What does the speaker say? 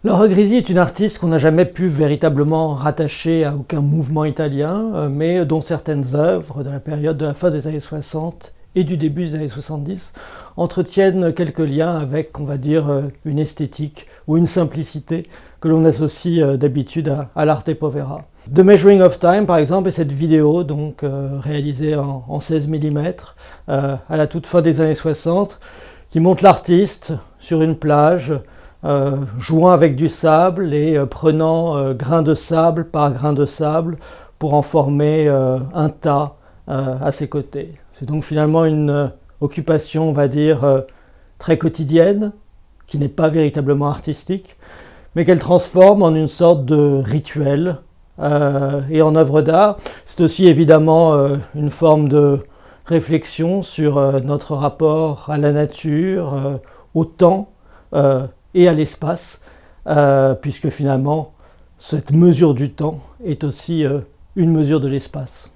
Laura Grisi est une artiste qu'on n'a jamais pu véritablement rattacher à aucun mouvement italien, mais dont certaines œuvres de la période de la fin des années 60 et du début des années 70 entretiennent quelques liens avec, on va dire, une esthétique ou une simplicité que l'on associe d'habitude à l'arte povera. The Measuring of Time, par exemple, est cette vidéo donc réalisée en 16 mm à la toute fin des années 60, qui montre l'artiste sur une plage, jouant avec du sable et prenant grain de sable par grain de sable pour en former un tas à ses côtés. C'est donc finalement une occupation, on va dire, très quotidienne, qui n'est pas véritablement artistique, mais qu'elle transforme en une sorte de rituel et en œuvre d'art. C'est aussi évidemment une forme de réflexion sur notre rapport à la nature, au temps et à l'espace, puisque finalement cette mesure du temps est aussi une mesure de l'espace.